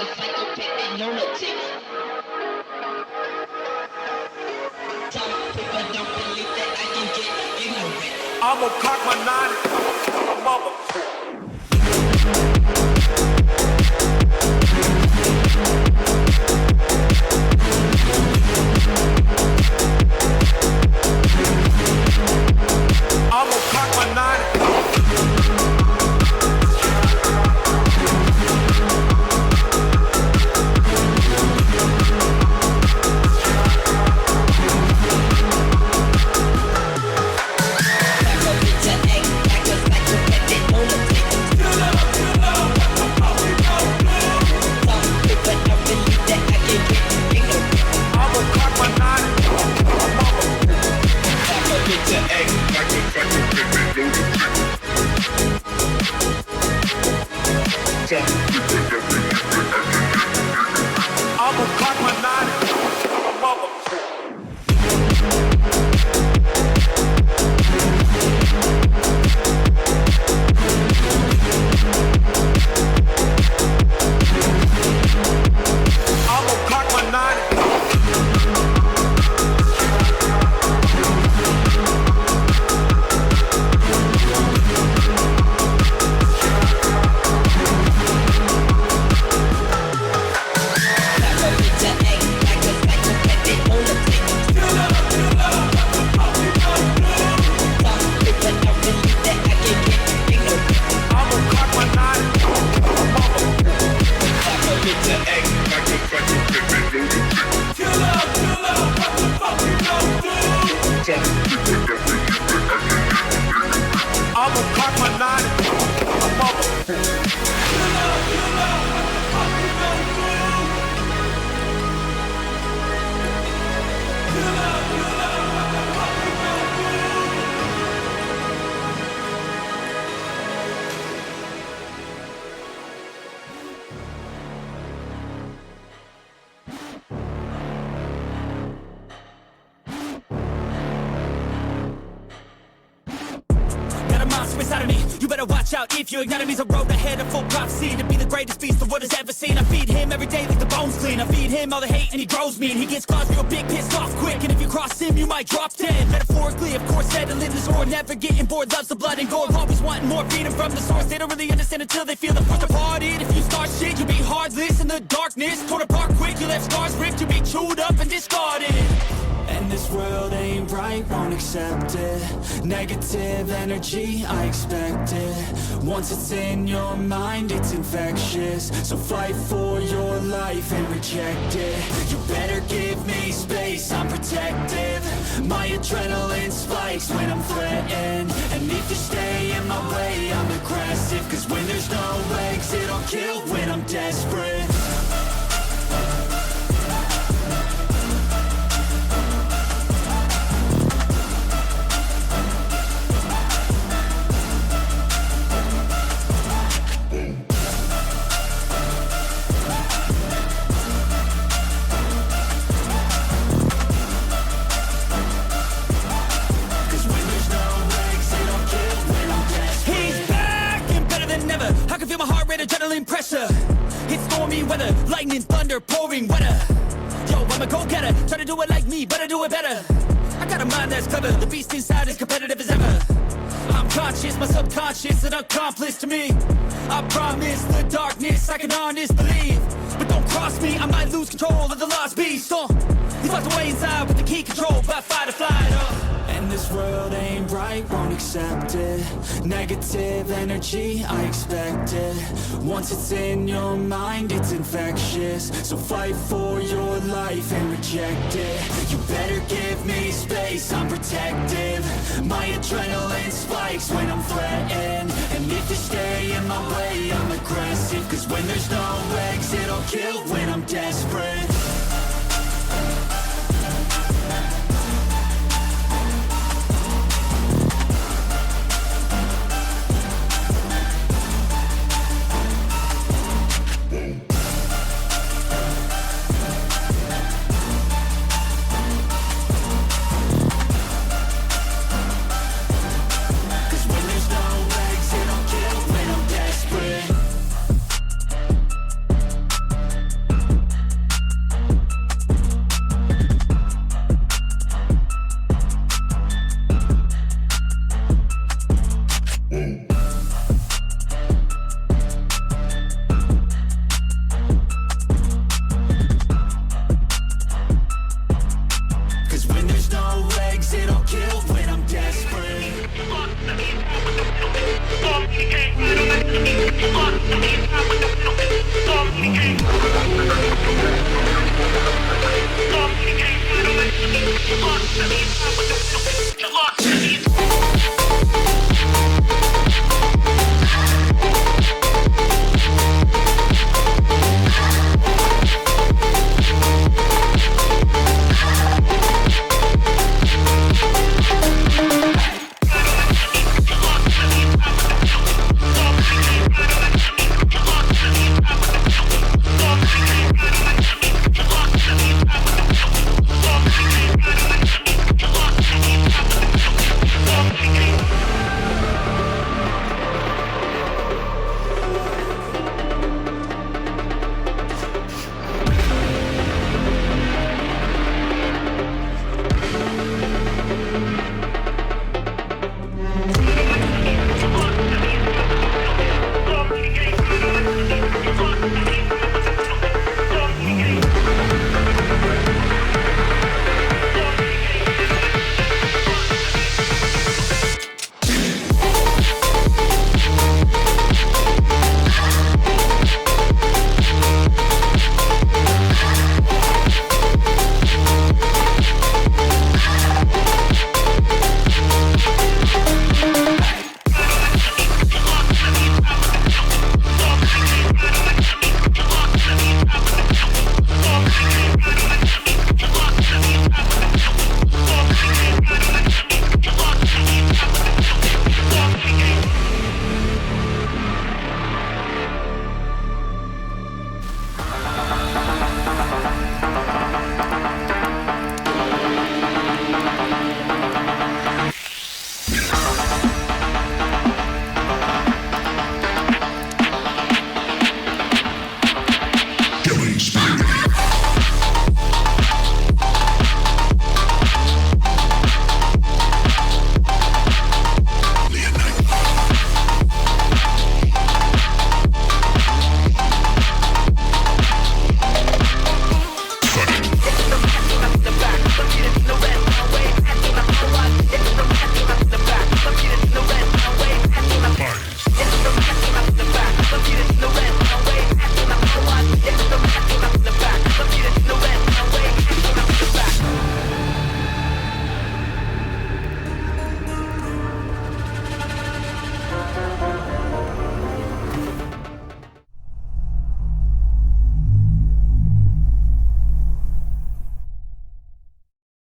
a psychopathic lunatic. Some people don't believe that I can get ignorant. I'ma cock my nine, mother. I'ma cock my nine. I'ma cock my nine, mother. I'ma cock my nine. I'ma cock my nine, mother. Inside of me, you better watch out if your enemy's a road ahead of full prophecy to be the greatest beast the world has ever seen. I feed him every day like the bones clean. I feed him all the hate and he grows me, and he gets claws real big, pissed off quick. And if you cross him, you might drop dead. Metaphorically, of course, settling the score, never getting bored, loves the blood and gore, always wanting more freedom from the source. They don't really understand until they feel the force departed. If you start shit, you'll be heartless in the darkness, torn apart quick. You left scars ripped, you'll be chewed up and discarded. And this world ain't right, won't accept it. Negative energy, I expect it. Once it's in your mind, it's infectious. So fight for your life and reject it. You better give me space, I'm protective. My adrenaline spikes when I'm threatened. And if you stay in my way, I'm aggressive. Cause when there's no exit, I'll kill when I'm desperate. Adrenaline pressure, it's stormy weather, lightning, thunder, pouring weather. Yo, I'm a go-getter, try to do it like me, but I do it better. I got a mind that's clever, the beast inside is competitive as ever. I'm conscious, my subconscious, an accomplice to me. I promise the darkness, I can honest believe. But don't cross me, I might lose control of the lost beast. He's locked away inside with the key control by fight or flight. And this world ain't right, won't accept it. Negative energy, I expect it. Once it's in your mind, it's infectious. So fight for your life and reject it. You better give me space, I'm protective. My adrenaline spikes when I'm threatened. And if you stay in my way, I'm aggressive. Cause when there's no exit, I'll kill when I'm desperate.